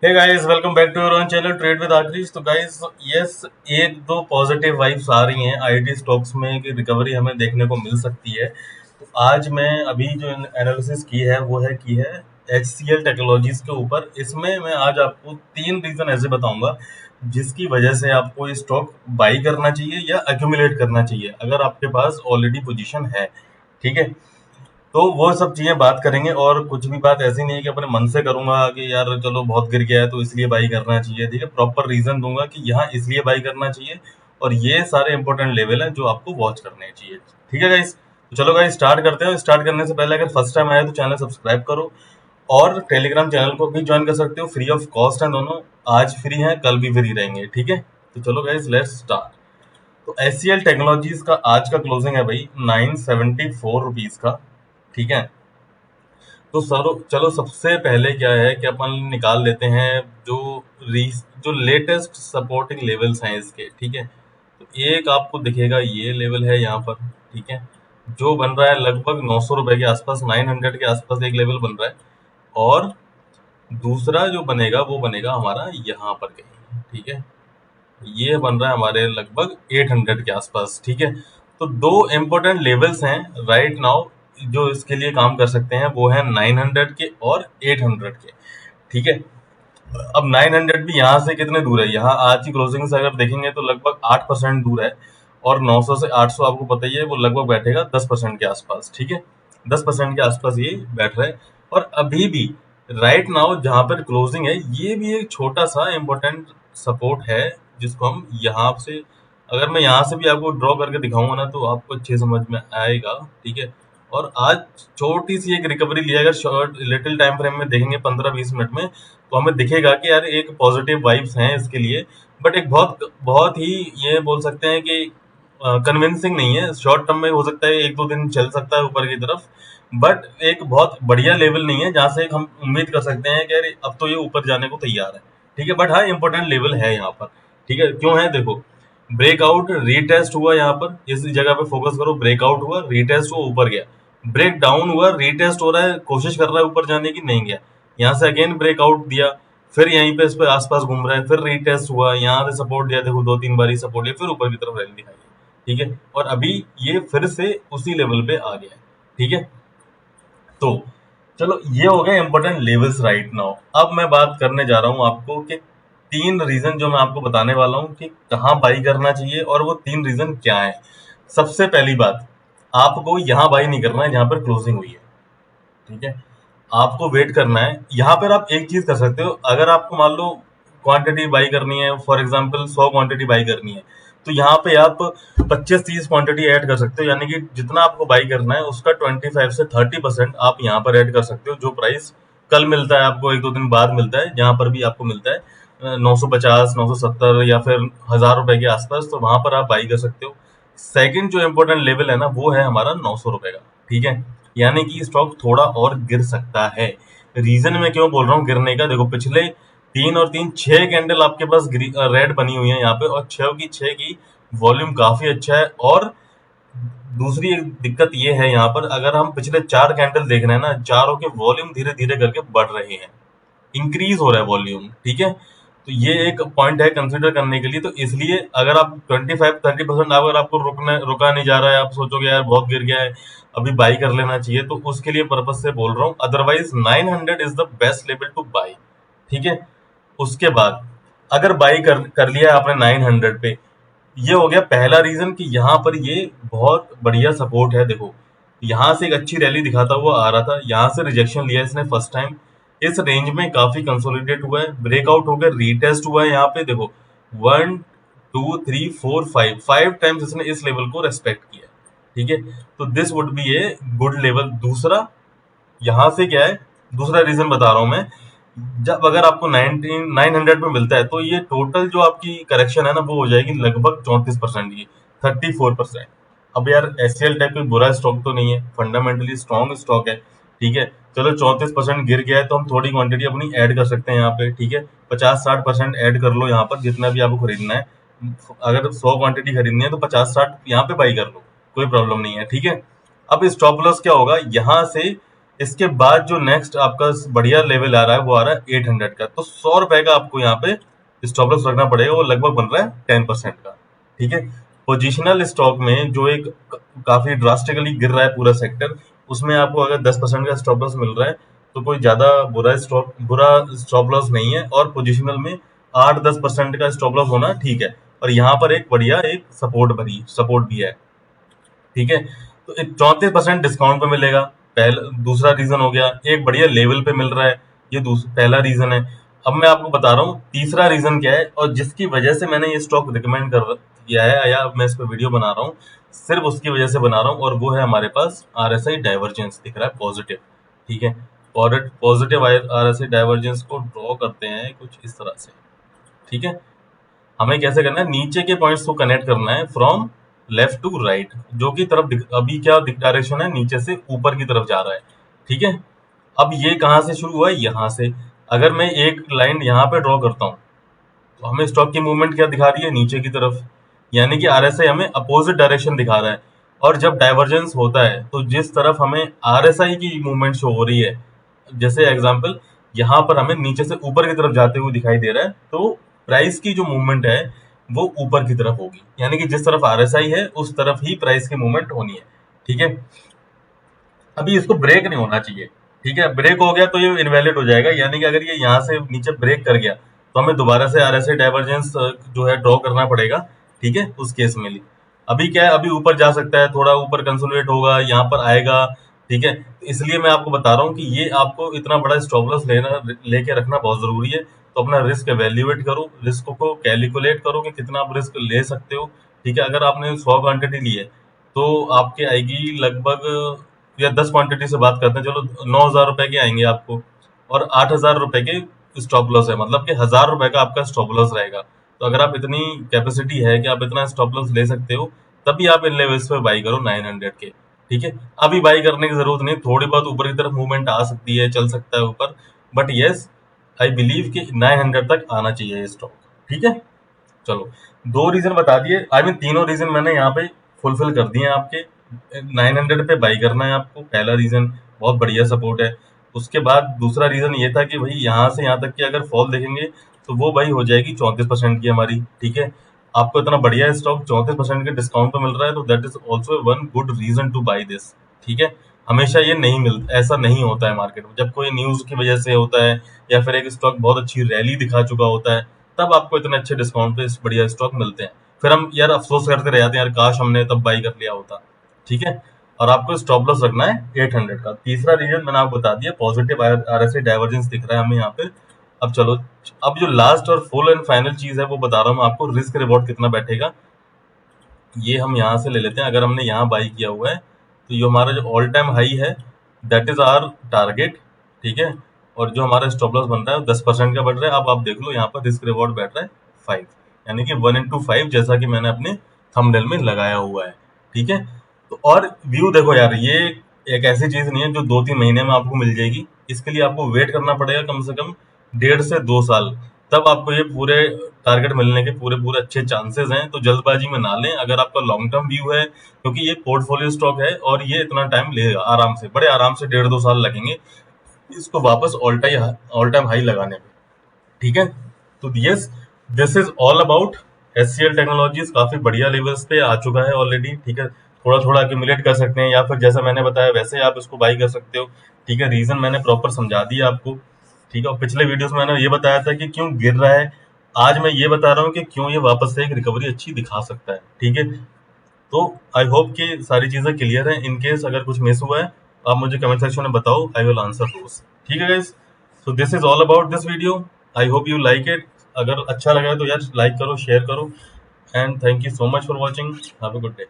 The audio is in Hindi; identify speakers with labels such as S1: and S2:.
S1: Hey guys, welcome back to your own channel trade with Aakrish. तो गाइस, यस, एक दो पॉजिटिव वाइब्स आ रही हैं आईटी स्टॉक्स में कि रिकवरी हमें देखने को मिल सकती है। तो आज मैं अभी जो एनालिसिस की है HCL टेक्नोलॉजीज के ऊपर। इसमें मैं आज आपको 3 रीजन ऐसे बताऊंगा जिसकी वजह से आपको ये स्टॉक बाई करना चाहिए या एक्यूमुलेट करना चाहिए अगर आपके पास ऑलरेडी पोजीशन है। ठीक है, तो वो सब चीजें बात करेंगे और कुछ भी बात ऐसी नहीं है कि अपने मन से करूंगा कि यार चलो बहुत गिर गया है तो इसलिए बाई करना चाहिए। ठीक है, प्रॉपर रीजन दूंगा कि यहाँ इसलिए बाई करना चाहिए और ये सारे इंपॉर्टेंट लेवल हैं जो आपको वॉच करने चाहिए। ठीक है गाइस, तो चलो गाइस स्टार्ट करते हैं। स्टार्ट करने से पहले अगर फर्स्ट टाइम आए तो चैनल सब्सक्राइब करो और टेलीग्राम चैनल को भी ज्वाइन कर सकते हो, फ्री ऑफ कॉस्ट है दोनों। आज फ्री है, कल भी फ्री रहेंगे। ठीक है, तो चलो गाइस लेट्स स्टार्ट। तो HCL टेक्नोलॉजीज का आज का क्लोजिंग है भाई 974 रुपीज का। ठीक है, तो सर चलो सबसे पहले क्या है कि अपन निकाल लेते हैं जो जो लेटेस्ट सपोर्टिंग लेवल्स हैं इसके। ठीक है, तो एक आपको दिखेगा ये लेवल है यहाँ पर। ठीक है, जो बन रहा है लगभग 900 रुपए के आसपास, 900 के आसपास एक लेवल बन रहा है। और दूसरा जो बनेगा वो बनेगा हमारा यहाँ पर कहीं। ठीक है, ये बन रहा है हमारे लगभग 800 के आसपास। ठीक है, तो दो इम्पोर्टेंट लेवल्स हैं राइट नाउ जो इसके लिए काम कर सकते हैं, वो है 900 के और 800 के। ठीक है, अब 900 भी यहाँ से कितने दूर है, यहाँ आज की क्लोजिंग से अगर देखेंगे तो लगभग 8% दूर है। और 900 से 800 आपको पता ही है वो लगभग बैठेगा 10% के आसपास। ठीक है, 10% के आसपास ये बैठ रहा है। और अभी भी राइट नाउ जहां पर क्लोजिंग है ये भी एक छोटा सा इम्पोर्टेंट सपोर्ट है जिसको हम यहाँ से, अगर मैं यहाँ से भी आपको ड्रॉ करके दिखाऊंगा ना तो आपको अच्छे समझ में आएगा। ठीक है, और आज छोटी सी एक रिकवरी लिया, अगर शॉर्ट लिटिल टाइम फ्रेम में देखेंगे 15-20 मिनट में, तो हमें दिखेगा कि यार एक पॉजिटिव वाइब्स हैं इसके लिए। बट एक बहुत बहुत ही ये बोल सकते हैं कि कन्विंसिंग नहीं है। शॉर्ट टर्म में हो सकता है एक दो दिन चल सकता है ऊपर की तरफ, बट एक बहुत बढ़िया लेवल नहीं है जहां से हम उम्मीद कर सकते हैं कि यार अब तो ये ऊपर जाने को तैयार है। ठीक है, बट हाँ इंपॉर्टेंट लेवल है यहाँ पर। ठीक है, क्यों है देखो, ब्रेकआउट रीटेस्ट हुआ, यहाँ पर इस जगह पे फोकस करो। ब्रेकआउट हुआ, रीटेस्ट हुआ, ऊपर गया, ब्रेक डाउन हुआ, रीटेस्ट हो रहा है, कोशिश कर रहा है ऊपर जाने की, नहीं गया। यहाँ से अगेन ब्रेकआउट दिया, फिर यहीं पे इस पे आसपास घूम रहा है, फिर रीटेस्ट हुआ, यहाँ से सपोर्ट दिया, देखो 2-3 बारी सपोर्ट लिया, फिर ऊपर की तरफ रैली दिखाई है। ठीक है, और अभी ये फिर से उसी लेवल पे आ गया है। ठीक है, तो चलो ये हो गए इंपॉर्टेंट लेवल्स राइट नाउ। अब मैं बात करने जा रहा हूँ आपको कि 3 रीजन जो मैं आपको बताने वाला हूँ कि कहाँ बाई करना चाहिए और वो 3 रीजन क्या है। सबसे पहली बात, आपको यहाँ बाई नहीं करना है जहां पर क्लोजिंग हुई है। ठीक है, आपको वेट करना है। यहाँ पर आप एक चीज कर सकते हो, अगर आपको मान लो क्वांटिटी बाई करनी है, फॉर एग्जांपल 100 क्वांटिटी बाई करनी है, तो यहाँ पे आप 25-30 क्वांटिटी ऐड कर सकते हो, यानी कि जितना आपको बाई करना है उसका 25 से 30% आप यहाँ पर ऐड कर सकते हो। जो प्राइस कल मिलता है आपको, एक दो दिन बाद मिलता है, जहां पर भी आपको मिलता है 950, 970 या फिर 1000 रुपए के आसपास, तो वहां पर आप बाई कर सकते हो। सेकंड जो इम्पोर्टेंट लेवल है ना वो है हमारा 900 रुपए का। ठीक है, यानी कि स्टॉक थोड़ा और गिर सकता है। रीजन मैं क्यों बोल रहा हूँ गिरने का, देखो पिछले 3 और 3 6 कैंडल आपके पास रेड बनी हुई है यहाँ पे, और 6 की वॉल्यूम काफी अच्छा है। और दूसरी एक दिक्कत ये है यहाँ पर, अगर हम पिछले 4 कैंडल देख रहे हैं ना, चारों के वॉल्यूम धीरे धीरे करके बढ़ रहे हैं, इंक्रीज हो रहा है वॉल्यूम। ठीक है, तो ये एक पॉइंट है कंसीडर करने के लिए। तो इसलिए अगर आप 25-30% अगर आपको रुका नहीं जा रहा है, आप सोचोगे यार बहुत गिर गया है अभी बाई कर लेना चाहिए, तो उसके लिए पर्पज से बोल रहा हूँ। Otherwise 900 is the best level two by. ठीक है, उसके बाद अगर बाई कर लिया है आपने 900 पे, ये हो गया पहला रीजन कि यहाँ पर ये बहुत बढ़िया सपोर्ट है। देखो यहाँ से एक अच्छी रैली दिखाता हुआ आ रहा था, यहाँ से रिजेक्शन लिया इसने फर्स्ट टाइम, इस रेंज में काफी कंसोलिडेट हुआ है, ब्रेकआउट हो गया, रीटेस्ट हुआ है। यहाँ पे देखो 1 2 3 4 5 टाइम्स इसने इस लेवल को रेस्पेक्ट किया। ठीक है, तो this would be a good level. दूसरा यहाँ से क्या है, दूसरा रीजन बता रहा हूं मैं, जब अगर आपको 900 पे मिलता है तो ये टोटल जो आपकी करेक्शन है ना वो हो जाएगी लगभग 34% की, 34%। अब यार HCL टेक कोई बुरा स्टॉक तो नहीं है, फंडामेंटली स्ट्रॉन्ग स्टॉक है। ठीक है, चलो 34% गिर गया है तो हम थोड़ी क्वांटिटी अपनी ऐड कर सकते हैं यहाँ पे। ठीक है, 50-60% ऐड कर लो यहाँ पर, जितना भी आपको खरीदना है। अगर 100 क्वांटिटी खरीदनी है तो 50-60 यहाँ पे बाई कर लो, कोई प्रॉब्लम नहीं है। ठीक है, अब स्टॉप लॉस क्या होगा, यहाँ से इसके बाद जो नेक्स्ट आपका बढ़िया लेवल आ रहा है वो आ रहा है 800 का। तो 100 रुपए का आपको यहाँ पे स्टॉप लॉस रखना पड़ेगा, वो लगभग बन रहा है 10% का। ठीक है, पोजिशनल स्टॉक में जो एक काफी ड्रास्टिकली गिर रहा है पूरा सेक्टर, उसमें आपको अगर 10% का स्टॉप लॉस मिल रहा है तो कोई ज्यादा बुरा स्टॉप लॉस नहीं है। और पोजिशनल में 8-10% का स्टॉप लॉस होना ठीक है। और यहाँ पर एक बढ़िया एक सपोर्ट भी है। ठीक है, तो 34% डिस्काउंट पे मिलेगा, पहला दूसरा रीजन हो गया। एक बढ़िया लेवल पे मिल रहा है, ये पहला रीजन है। अब मैं आपको बता रहा हूँ तीसरा रीजन क्या है, और जिसकी वजह से मैंने ये स्टॉक रिकमेंड कर किया है या मैं इस पे वीडियो बना रहा हूँ, सिर्फ उसकी वजह से बना रहा हूँ। और वो है हमारे पास RSI डाइवर्जेंस दिख रहा है पॉजिटिव। ठीक है, पॉजिटिव RSI डाइवर्जेंस को ड्रॉ करते हैं कुछ इस तरह से। ठीक है, हमें कैसे करना है, नीचे के पॉइंट्स को कनेक्ट करना है फ्रॉम लेफ्ट टू राइट, जो की तरफ अभी क्या डायरेक्शन है, नीचे से ऊपर की तरफ जा रहा है। ठीक है, अब ये कहाँ से शुरू हुआ है, यहाँ से। अगर मैं एक लाइन यहाँ पे ड्रॉ करता हूँ तो हमें स्टॉक की मूवमेंट क्या दिखा रही है, नीचे की तरफ, यानी कि RSI हमें अपोजिट डायरेक्शन दिखा रहा है। और जब डाइवर्जेंस होता है तो जिस तरफ हमें RSI की मूवमेंट शो हो रही है, जैसे एग्जांपल यहाँ पर हमें नीचे से ऊपर की तरफ जाते हुए दिखाई दे रहा है, तो प्राइस की जो मूवमेंट है वो ऊपर की तरफ होगी, यानी कि जिस तरफ RSI है उस तरफ ही प्राइस की मूवमेंट होनी है। ठीक है, अभी इसको ब्रेक नहीं होना चाहिए। ठीक है, ब्रेक हो गया तो ये इनवैलिड हो जाएगा, यानी कि अगर ये यहाँ से नीचे ब्रेक कर गया तो हमें दोबारा से RSI डाइवर्जेंस जो है ड्रॉ करना पड़ेगा। ठीक है, उस केस में अभी क्या है, अभी ऊपर जा सकता है, थोड़ा ऊपर कंसोलिडेट होगा, यहाँ पर आएगा। ठीक है, तो इसलिए मैं आपको बता रहा हूँ कि ये आपको इतना बड़ा स्टॉप लॉस लेके रखना बहुत जरूरी है। तो अपना रिस्क एवेल्युएट करो, रिस्क को कैलकुलेट करो कि कितना आप रिस्क ले सकते हो। ठीक है, अगर आपने 100 क्वांटिटी ली है तो आपके आएगी लगभग, या 10 क्वांटिटी से बात करते हैं, चलो 9,000 रुपए के आएंगे आपको, और 8,000 रुपए के स्टॉप लॉस है, मतलब कि 1,000 रुपए का आपका स्टॉप लॉस रहेगा। तो अगर आप इतनी कैपेसिटी है कि आप इतना स्टॉप लॉस ले सकते हो, तभी आप इन लेवल्स पे बाई करो 900 के। ठीक है, अभी बाई करने की जरूरत नहीं, थोड़ी बहुत ऊपर की तरफ मूवमेंट आ सकती है, चल सकता है ऊपर, बट यस आई बिलीव कि 900 तक आना चाहिए ये स्टॉक। ठीक है, चलो, दो रीजन बता दिए, आई मीन तीनों रीजन मैंने यहाँ पे फुलफिल कर दिए हैं आपके। 900 पे बाई करना है आपको, पहला रीजन, बहुत बढ़िया सपोर्ट है। उसके बाद दूसरा रीजन ये था कि भाई यहाँ से यहाँ तक की अगर फॉल देखेंगे तो वो भाई हो जाएगी 34% की हमारी। ठीक है, आपको इतना बढ़िया स्टॉक 34% के डिस्काउंट पे मिल रहा है, तो that is also one good reason to buy this. ठीक है, हमेशा ये नहीं मिलता, ऐसा नहीं होता है मार्केट में, जब कोई न्यूज की वजह से होता है या फिर एक स्टॉक बहुत अच्छी रैली दिखा चुका होता है, तब आपको इतने अच्छे डिस्काउंट पे इस बढ़िया स्टॉक मिलते हैं। फिर हम यार अफसोस करते रह जाते हैं, यार काश हमने तब बाई कर लिया होता। ठीक है, और आपको स्टॉप लॉस रखना है 800 का। तीसरा रीजन मैंने आपको बता दिया, पॉजिटिव RSI डाइवर्जेंस दिख रहा है हमें यहाँ पे। अब चलो, अब जो लास्ट और फुल एंड फाइनल चीज है वो बता रहा हूँ आपको, रिस्क रिवॉर्ड कितना बैठेगा। ये हम यहाँ से ले लेते हैं, अगर हमने यहाँ बाई किया हुआ है तो ये हमारा जो ऑल टाइम हाई है दैट इज आवर टारगेट। ठीक है, और जो हमारा स्टॉप लॉस बन रहा है 10% का बढ़ रहा है। अब आप देख लो यहाँ पर रिस्क रिवॉर्ड बैठ रहा है 5, यानी कि 1/5, जैसा कि मैंने अपने थंबनेल में लगाया हुआ है। ठीक है, तो और व्यू देखो यार, ये एक ऐसी चीज नहीं है जो 2-3 महीने में आपको मिल जाएगी। इसके लिए आपको वेट करना पड़ेगा कम से कम 1.5 से 2 साल, तब आपको ये पूरे टारगेट मिलने के पूरे पूरे अच्छे चांसेस हैं। तो जल्दबाजी में ना लें अगर आपका लॉन्ग टर्म व्यू है, क्योंकि ये पोर्टफोलियो स्टॉक है और ये इतना टाइम लेगा, आराम से, बड़े आराम से 1.5-2 साल लगेंगे इसको वापस ऑल टाइम हाई लगाने में। ठीक है, तो yes, this is all about HCL technologies. काफी बढ़िया लेवल्स पे आ चुका है ऑलरेडी। ठीक है, थोड़ा थोड़ा एक्यूमुलेट कर सकते हैं, या फिर जैसा मैंने बताया वैसे आप इसको बाई कर सकते हो। ठीक है, रीजन मैंने प्रॉपर समझा दिया आपको। ठीक है, और पिछले वीडियोस में मैंने ये बताया था कि क्यों गिर रहा है, आज मैं ये बता रहा हूँ कि क्यों ये वापस से एक रिकवरी अच्छी दिखा सकता है। ठीक है, तो आई होप कि सारी चीजें क्लियर है। इन केस अगर कुछ मिस हुआ है तो आप मुझे कमेंट सेक्शन में बताओ, आई विल आंसर दोस। ठीक है guys, so this is all about this video, I hope you like it. अगर अच्छा लगा है तो यार लाइक करो, शेयर करो, and thank you so much for watching. Have a good day.